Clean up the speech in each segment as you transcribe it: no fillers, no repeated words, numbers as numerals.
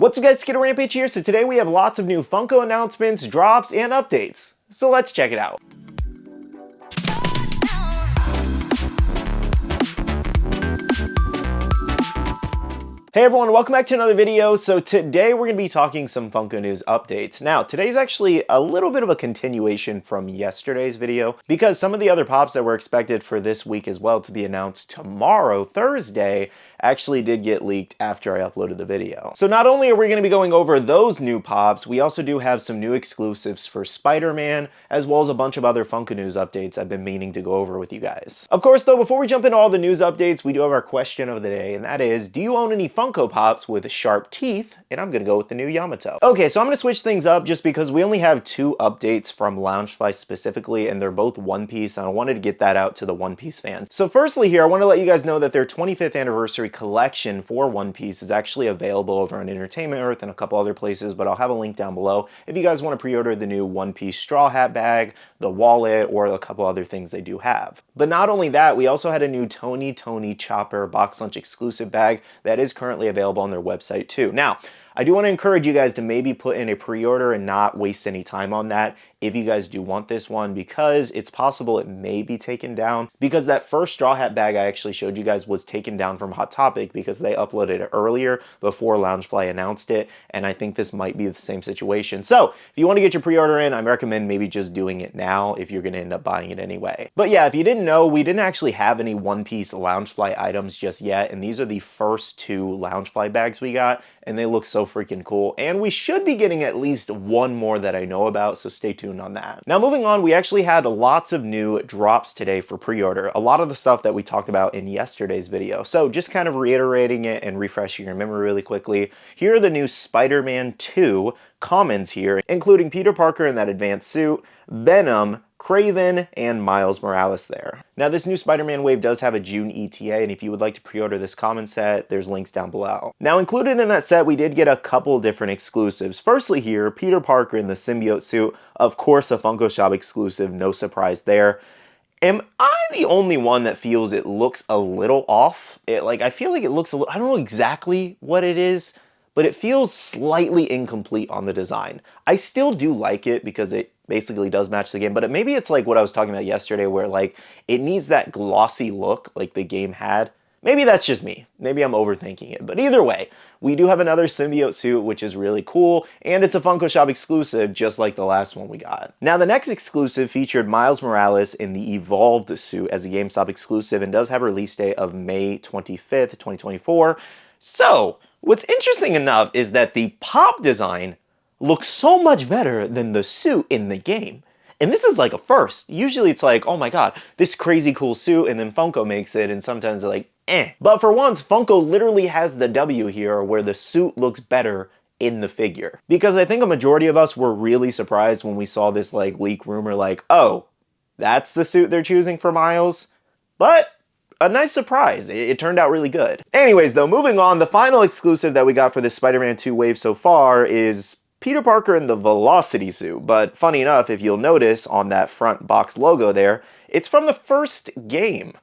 What's up guys, SkittleRampage here. So today we have lots of new Funko announcements, drops, and updates. So let's check it out. Hey everyone, welcome back to another video. So today we're going to be talking some Funko news updates. Now, today's actually a little bit of a continuation from yesterday's video because some of the other pops that were expected for this week as well to be announced tomorrow, Thursday, actually did get leaked after I uploaded the video. So not only are we going to be going over those new pops, we also do have some new exclusives for SpiderMan, as well as a bunch of other Funko news updates I've been meaning to go over with you guys. Of course though, before we jump into all the news updates, we do have our question of the day, and that is, do you own any Funko Pops with sharp teeth? And I'm gonna go with the new Yamato. Okay, so I'm gonna switch things up just because we only have two updates from Loungefly specifically, and they're both One Piece, and I wanted to get that out to the One Piece fans. So firstly here, I want to let you guys know that their 25th anniversary collection for One Piece is actually available over on Entertainment Earth and a couple other places, but I'll have a link down below if you guys want to pre-order the new One Piece straw hat bag, the wallet, or a couple other things they do have. But not only that, we also had a new Tony Chopper box lunch exclusive bag that is currently available on their website too. Now, I do want to encourage you guys to maybe put in a pre-order and not waste any time on that if you guys do want this one, because it's possible it may be taken down, because that first straw hat bag I actually showed you guys was taken down from Hot Topic because they uploaded it earlier before Loungefly announced it, and I think this might be the same situation. So if you want to get your pre-order in, I recommend maybe just doing it now if you're going to end up buying it anyway. But yeah, if you didn't know, we didn't actually have any One Piece Loungefly items just yet, and these are the first two Loungefly bags we got, and they look so freaking cool, and we should be getting at least one more that I know about, so stay tuned on that. Now moving on, we actually had lots of new drops today for pre-order, a lot of the stuff that we talked about in yesterday's video. So just kind of reiterating it and refreshing your memory really quickly, here are the new Spider-Man 2 commons here, including Peter Parker in that advanced suit, Venom, Kraven, and Miles Morales there. Now this new Spider-Man wave does have a June ETA, and if you would like to pre-order this common set, there's links down below. Now included in that set, we did get a couple different exclusives. Firstly here, Peter Parker in the symbiote suit, of course a Funko Shop exclusive, no surprise there. Am I the only one that feels it looks a little off? I feel like it looks a little, I don't know exactly what it is, but it feels slightly incomplete on the design. I still do like it because it basically does match the game, but maybe it's like what I was talking about yesterday where like it needs that glossy look like the game had. Maybe that's just me. Maybe I'm overthinking it. But either way, we do have another symbiote suit, which is really cool, and it's a Funko Shop exclusive, just like the last one we got. Now, the next exclusive featured Miles Morales in the Evolved suit as a GameStop exclusive and does have a release date of May 25th, 2024. So, what's interesting enough is that the pop design looks so much better than the suit in the game. And this is like a first. Usually it's like, oh my god, this crazy cool suit, and then Funko makes it, and sometimes they're like, eh. But for once, Funko literally has the W here where the suit looks better in the figure. Because I think a majority of us were really surprised when we saw this like leak rumor like, oh, that's the suit they're choosing for Miles? But a nice surprise. It turned out really good. Anyways though, moving on, the final exclusive that we got for this Spider-Man 2 wave so far is Peter Parker in the Velocity suit, but funny enough, if you'll notice on that front box logo there, it's from the first game,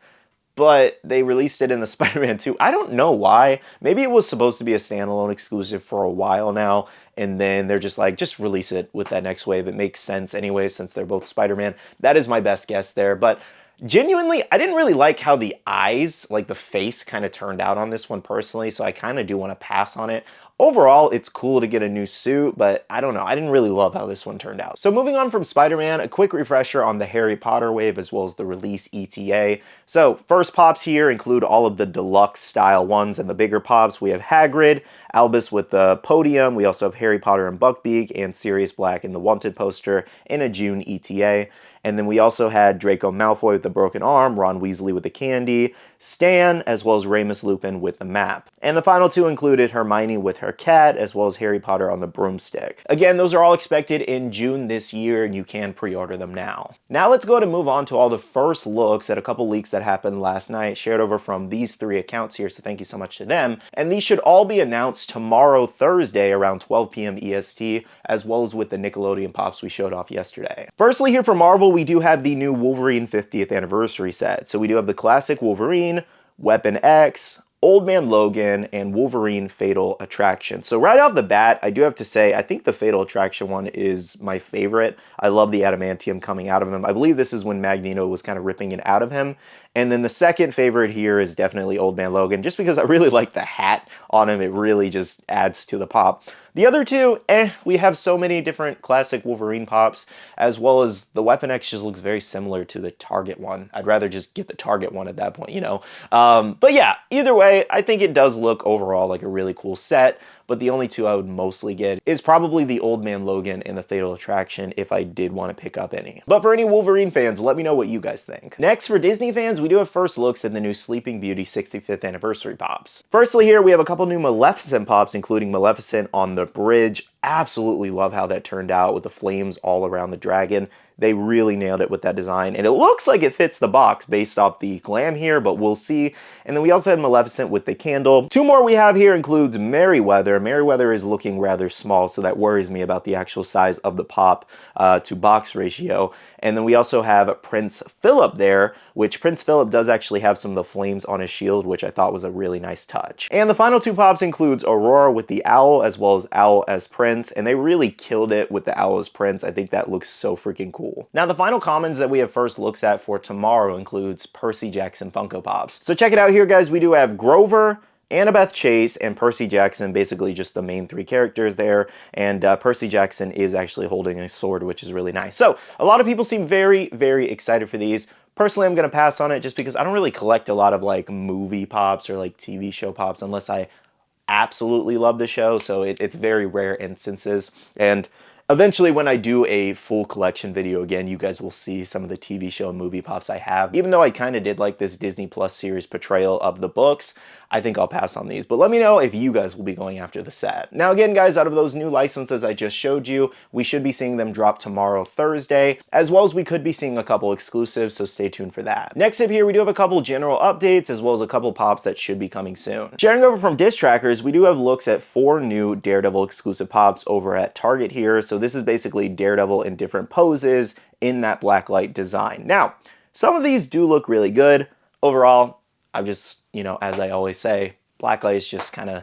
but they released it in the Spider-Man 2. I don't know why. Maybe it was supposed to be a standalone exclusive for a while now, and then they're just like, just release it with that next wave. It makes sense anyway, since they're both Spider-Man. That is my best guess there, but genuinely, I didn't really like how the eyes, like the face, kind of turned out on this one personally, so I kind of do want to pass on it. Overall, it's cool to get a new suit, but I don't know, I didn't really love how this one turned out. So moving on from Spider-Man, a quick refresher on the Harry Potter wave as well as the release ETA. So first pops here include all of the deluxe style ones, and the bigger pops, we have Hagrid, Albus with the podium, we also have Harry Potter and Buckbeak, and Sirius Black in the Wanted poster in a June ETA. And then we also had Draco Malfoy with the broken arm, Ron Weasley with the candy, Stan, as well as Remus Lupin with the map. And the final two included Hermione with her cat, as well as Harry Potter on the broomstick. Again, those are all expected in June this year, and you can pre-order them now. Now let's go ahead and move on to all the first looks at a couple leaks that happened last night, shared over from these three accounts here, so thank you so much to them. And these should all be announced tomorrow, Thursday, around 12 p.m. EST, as well as with the Nickelodeon pops we showed off yesterday. Firstly, here for Marvel, we do have the new Wolverine 50th anniversary set. So we do have the classic Wolverine, Weapon X, Old Man Logan, and Wolverine Fatal Attraction. So right off the bat, I do have to say, I think the Fatal Attraction one is my favorite. I love the adamantium coming out of him. I believe this is when Magneto was kind of ripping it out of him. And then the second favorite here is definitely Old Man Logan, just because I really like the hat on him. It really just adds to the pop. The other two, we have so many different classic Wolverine pops, as well as the Weapon X just looks very similar to the Target one. I'd rather just get the Target one at that point, you know. But yeah, either way, I think it does look overall like a really cool set. But the only two I would mostly get is probably the Old Man Logan and the Fatal Attraction if I did want to pick up any. But for any Wolverine fans, let me know what you guys think. Next, for Disney fans, we do have first looks at the new Sleeping Beauty 65th anniversary pops. Firstly here, we have a couple new Maleficent pops, including Maleficent on the bridge. Absolutely love how that turned out with the flames all around the dragon. They really nailed it with that design, and it looks like it fits the box based off the glam here, but we'll see. And then we also had Maleficent with the candle. Two more we have here includes Merryweather. Merryweather is looking rather small, so that worries me about the actual size of the pop to box ratio. And then we also have Prince Philip there, which Prince Philip does actually have some of the flames on his shield, which I thought was a really nice touch. And the final two pops includes Aurora with the owl, as well as Owl as Prince, and they really killed it with the Owl as Prince. I think that looks so freaking cool. Now, the final commons that we have first looks at for tomorrow includes Percy Jackson Funko Pops. So check it out here, guys. We do have Grover, Annabeth Chase, and Percy Jackson, basically just the main three characters there, and Percy Jackson is actually holding a sword, which is really nice. So a lot of people seem very, very excited for these. Personally, I'm going to pass on it just because I don't really collect a lot of like movie pops or like TV show pops unless I absolutely love the show, so it's very rare instances. And eventually, when I do a full collection video again, you guys will see some of the TV show and movie pops I have. Even though I kind of did like this Disney Plus series portrayal of the books, I think I'll pass on these. But let me know if you guys will be going after the set. Now again, guys, out of those new licenses I just showed you, we should be seeing them drop tomorrow, Thursday, as well as we could be seeing a couple exclusives, so stay tuned for that. Next up here, we do have a couple general updates, as well as a couple pops that should be coming soon. Sharing over from Disc Trackers, we do have looks at 4 new Daredevil exclusive pops over at Target here. So this is basically Daredevil in different poses in that blacklight design. Now, some of these do look really good. Overall, I've just, you know, as I always say, blacklight is just kind of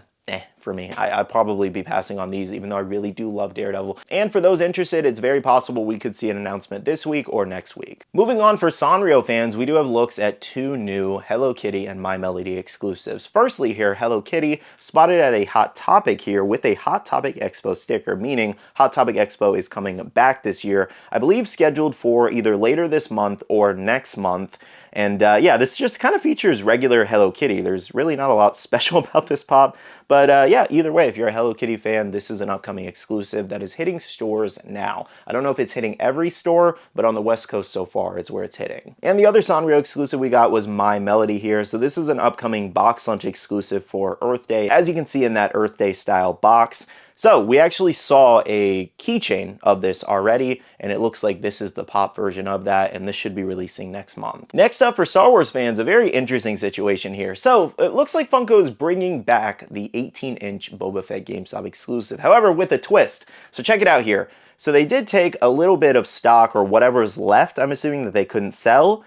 for me. I'd probably be passing on these, even though I really do love Daredevil. And for those interested, it's very possible we could see an announcement this week or next week. Moving on, for Sanrio fans, we do have looks at 2 new Hello Kitty and My Melody exclusives. Firstly here, Hello Kitty spotted at a Hot Topic here with a Hot Topic Expo sticker, meaning Hot Topic Expo is coming back this year. I believe scheduled for either later this month or next month. And yeah, this just kind of features regular Hello Kitty. There's really not a lot special about this pop. But yeah, either way, if you're a Hello Kitty fan, this is an upcoming exclusive that is hitting stores now. I don't know if it's hitting every store, but on the West Coast so far, it's where it's hitting. And the other Sanrio exclusive we got was My Melody here. So this is an upcoming box lunch exclusive for Earth Day, as you can see in that Earth Day style box. So we actually saw a keychain of this already, and it looks like this is the pop version of that, and this should be releasing next month. Next up, for Star Wars fans, a very interesting situation here. So it looks like Funko is bringing back the 18-inch Boba Fett GameStop exclusive, however, with a twist. So check it out here. So they did take a little bit of stock or whatever's left, I'm assuming, that they couldn't sell,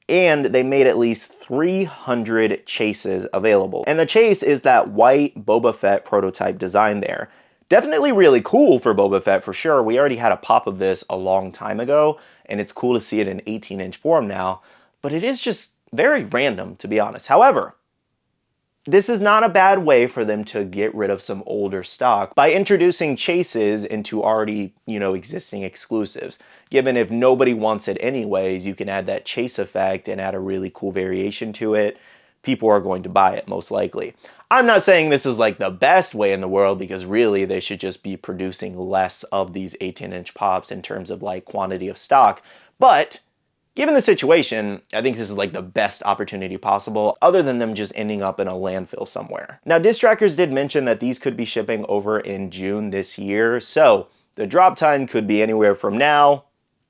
and they made at least 300 chases available. And the chase is that white Boba Fett prototype design there. Definitely really cool for Boba Fett for sure. We already had a pop of this a long time ago, and it's cool to see it in 18-inch form now, but it is just very random, to be honest. However, this is not a bad way for them to get rid of some older stock by introducing chases into already, you know, existing exclusives. Given if nobody wants it anyways, you can add that chase effect and add a really cool variation to it. People are going to buy it, most likely. I'm not saying this is like the best way in the world, because really they should just be producing less of these 18-inch pops in terms of like quantity of stock. But given the situation, I think this is like the best opportunity possible, other than them just ending up in a landfill somewhere. Now, Disc Trackers did mention that these could be shipping over in June this year, so the drop time could be anywhere from now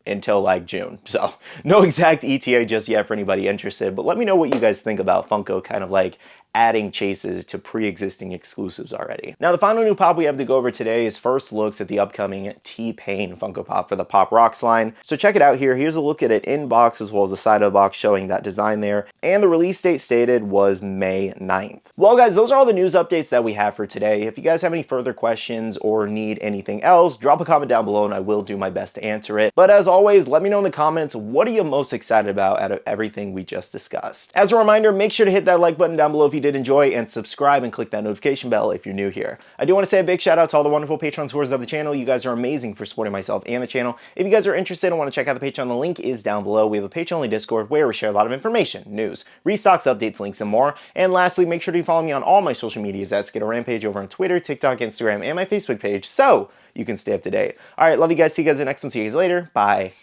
until like June. So no exact ETA just yet for anybody interested, but let me know what you guys think about Funko kind of like adding chases to pre-existing exclusives already. Now, the final new pop we have to go over today is first looks at the upcoming T-Pain Funko Pop for the Pop Rocks line. So check it out here. Here's a look at it in box as well as the side of the box showing that design there. And the release date stated was May 9th. Well, guys, those are all the news updates that we have for today. If you guys have any further questions or need anything else, drop a comment down below and I will do my best to answer it. But as always, let me know in the comments, what are you most excited about out of everything we just discussed? As a reminder, make sure to hit that like button down below if you did enjoy, and subscribe and click that notification bell if you're new here. I do want to say a big shout out to all the wonderful Patreon supporters of the channel. You guys are amazing for supporting myself and the channel. If you guys are interested and want to check out the Patreon, the link is down below. We have a Patreon-only Discord where we share a lot of information, news, restocks, updates, links, and more. And lastly, make sure to follow me on all my social medias at SkittleRampage over on Twitter, TikTok, Instagram, and my Facebook page so you can stay up to date. All right, love you guys. See you guys in the next one. See you guys later. Bye.